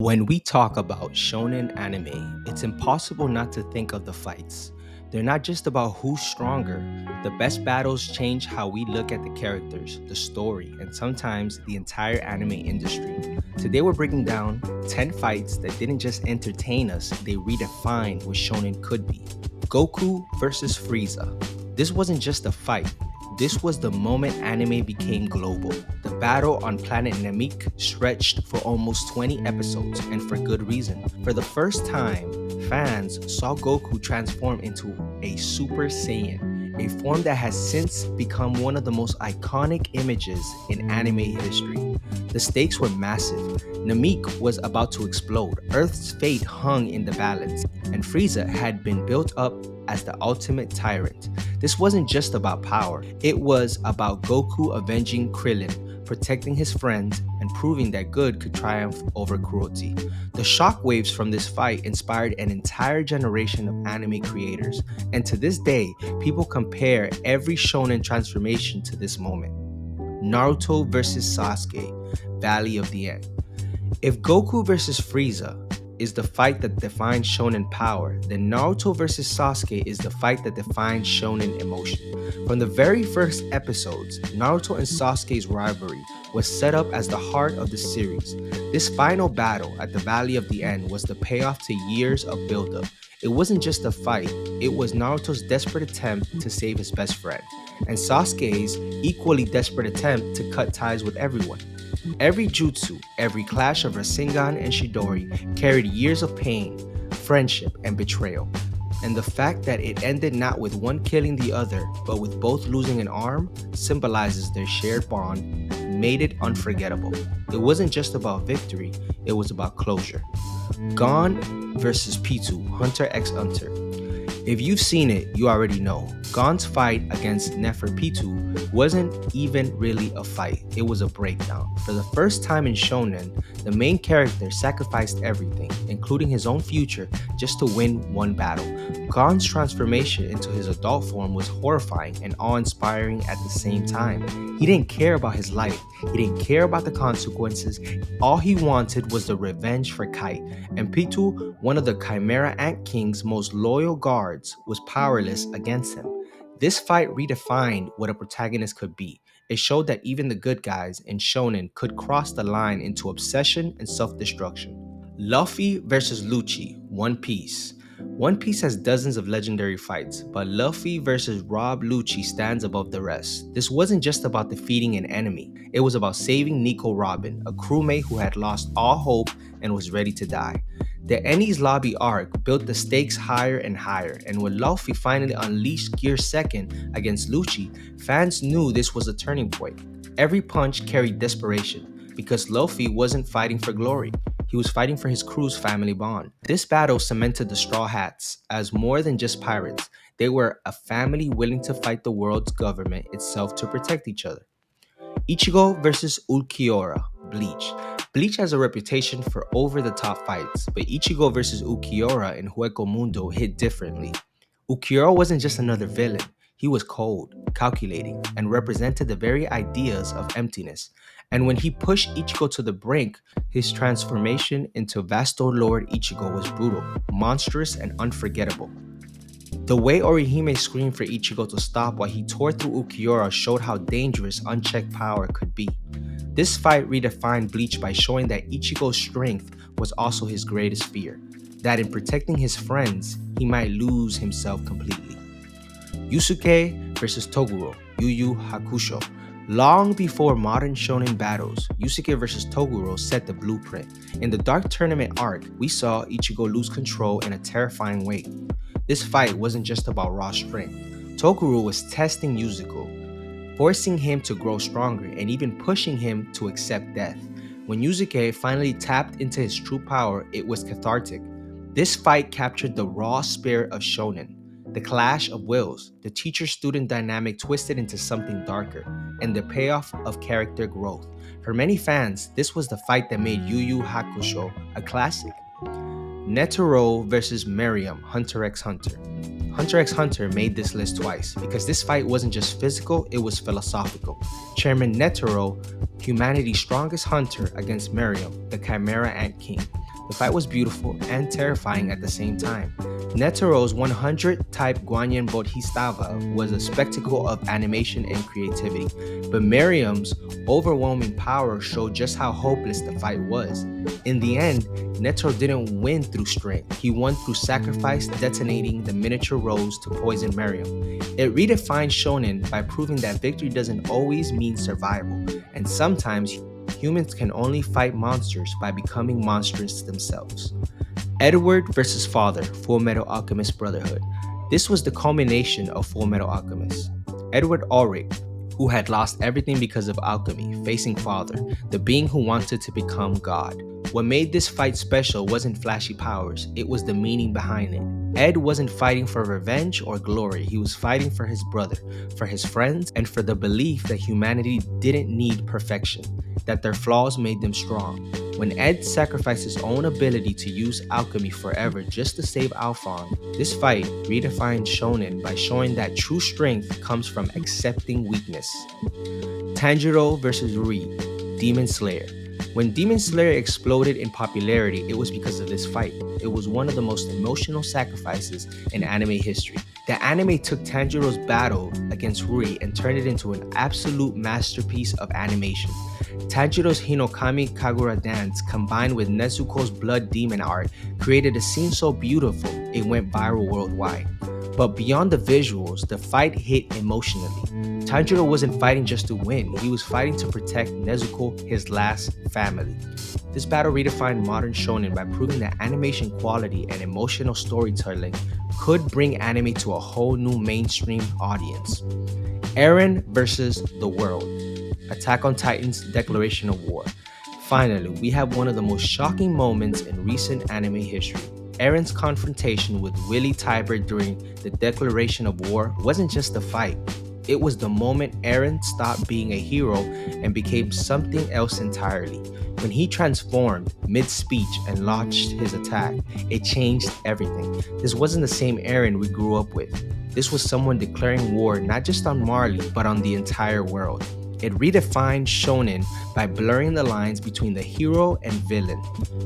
When we talk about shonen anime, it's impossible not to think of the fights. They're not just about who's stronger. The best battles change how we look at the characters, the story, and sometimes the entire anime industry. Today we're breaking down 10 fights that didn't just entertain us, they redefined what shonen could be. Goku versus Frieza. This wasn't just a fight. This was the moment anime became global. The battle on planet Namek stretched for almost 20 episodes, and for good reason. For the first time, fans saw Goku transform into a Super Saiyan, a form that has since become one of the most iconic images in anime history. The stakes were massive. Namek was about to explode, Earth's fate hung in the balance, and Frieza had been built up as the ultimate tyrant. This wasn't just about power, it was about Goku avenging Krillin, protecting his friends, and proving that good could triumph over cruelty. The shockwaves from this fight inspired an entire generation of anime creators, and to this day, people compare every shonen transformation to this moment. Naruto versus Sasuke, Valley of the End. If Goku versus Frieza is the fight that defines shonen power, then Naruto versus Sasuke is the fight that defines shonen emotion. From the very first episodes, Naruto and Sasuke's rivalry was set up as the heart of the series. This final battle at the Valley of the End was the payoff to years of buildup. It wasn't just a fight, it was Naruto's desperate attempt to save his best friend, and Sasuke's equally desperate attempt to cut ties with everyone. Every jutsu, every clash of Rasengan and Chidori carried years of pain, friendship, and betrayal. And the fact that it ended not with one killing the other, but with both losing an arm, symbolizes their shared bond, made it unforgettable. It wasn't just about victory, it was about closure. Gon versus Pitou, Hunter x Hunter. If you've seen it, you already know. Gon's fight against Neferpitou wasn't even really a fight, it was a breakdown. For the first time in Shonen, the main character sacrificed everything, including his own future, just to win one battle. Gon's transformation into his adult form was horrifying and awe-inspiring at the same time. He didn't care about his life, he didn't care about the consequences, all he wanted was the revenge for Kite. And Pitou, one of the Chimera Ant King's most loyal guards, was powerless against him. This fight redefined what a protagonist could be. It showed that even the good guys in Shonen could cross the line into obsession and self-destruction. Luffy versus Lucci, One Piece. One Piece has dozens of legendary fights, but Luffy versus Rob Lucci stands above the rest. This wasn't just about defeating an enemy, it was about saving Nico Robin, a crewmate who had lost all hope and was ready to die. The Enies Lobby arc built the stakes higher and higher, and when Luffy finally unleashed Gear Second against Lucci, fans knew this was a turning point. Every punch carried desperation, because Luffy wasn't fighting for glory, he was fighting for his crew's family bond. This battle cemented the Straw Hats as more than just pirates, they were a family willing to fight the world's government itself to protect each other. Ichigo versus Ulquiorra, Bleach. Bleach has a reputation for over-the-top fights, but Ichigo versus Ulquiorra in Hueco Mundo hit differently. Ulquiorra wasn't just another villain, he was cold, calculating, and represented the very ideas of emptiness. And when he pushed Ichigo to the brink, his transformation into Vasto Lord Ichigo was brutal, monstrous, and unforgettable. The way Orihime screamed for Ichigo to stop while he tore through Ulquiorra showed how dangerous unchecked power could be. This fight redefined Bleach by showing that Ichigo's strength was also his greatest fear, that in protecting his friends, he might lose himself completely. Yusuke versus Toguro, Yu Yu Hakusho. Long before modern shonen battles, Yusuke vs. Toguro set the blueprint. In the Dark Tournament arc, we saw Ichigo lose control in a terrifying way. This fight wasn't just about raw strength. Toguro was testing Yusuke, forcing him to grow stronger and even pushing him to accept death. When Yusuke finally tapped into his true power, it was cathartic. This fight captured the raw spirit of shonen. The clash of wills, the teacher-student dynamic twisted into something darker, and the payoff of character growth. For many fans, this was the fight that made Yu Yu Hakusho a classic. Netero versus Miriam, Hunter x Hunter. Hunter x Hunter made this list twice because this fight wasn't just physical, it was philosophical. Chairman Netero, humanity's strongest hunter, against Miriam, the Chimera Ant King. The fight was beautiful and terrifying at the same time. Netero's 100 type Guanyin Bodhisattva was a spectacle of animation and creativity, but Miriam's overwhelming power showed just how hopeless the fight was. In the end, Netero didn't win through strength, he won through sacrifice, detonating the miniature rose to poison Miriam. It redefined Shonen by proving that victory doesn't always mean survival, and sometimes humans can only fight monsters by becoming monsters themselves. Edward versus Father, Full Metal Alchemist Brotherhood. This was the culmination of Full Metal Alchemist. Edward Ulrich, who had lost everything because of alchemy, facing Father, the being who wanted to become God. What made this fight special wasn't flashy powers, it was the meaning behind it. Ed wasn't fighting for revenge or glory, he was fighting for his brother, for his friends, and for the belief that humanity didn't need perfection, that their flaws made them strong. When Ed sacrificed his own ability to use alchemy forever just to save Alphon, this fight redefined Shonen by showing that true strength comes from accepting weakness. Tanjiro versus Rui, Demon Slayer. When Demon Slayer exploded in popularity, it was because of this fight. It was one of the most emotional sacrifices in anime history. The anime took Tanjiro's battle against Rui and turned it into an absolute masterpiece of animation. Tanjiro's Hinokami Kagura dance combined with Nezuko's blood demon art created a scene so beautiful it went viral worldwide. But beyond the visuals, the fight hit emotionally. Tanjiro wasn't fighting just to win, he was fighting to protect Nezuko, his last family. This battle redefined modern shonen by proving that animation quality and emotional storytelling could bring anime to a whole new mainstream audience. Eren versus the World, Attack on Titan's Declaration of War. Finally, we have one of the most shocking moments in recent anime history. Eren's confrontation with Willy Tybur during the Declaration of War wasn't just a fight. It was the moment Eren stopped being a hero and became something else entirely. When he transformed mid-speech and launched his attack, it changed everything. This wasn't the same Eren we grew up with. This was someone declaring war not just on Marley, but on the entire world. It redefined shonen by blurring the lines between the hero and villain,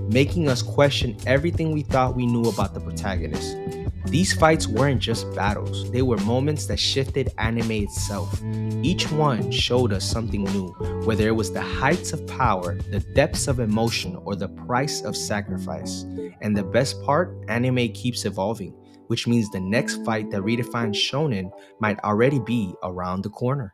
making us question everything we thought we knew about the protagonist. These fights weren't just battles, they were moments that shifted anime itself. Each one showed us something new, whether it was the heights of power, the depths of emotion, or the price of sacrifice. And the best part, anime keeps evolving, which means the next fight that redefines shonen might already be around the corner.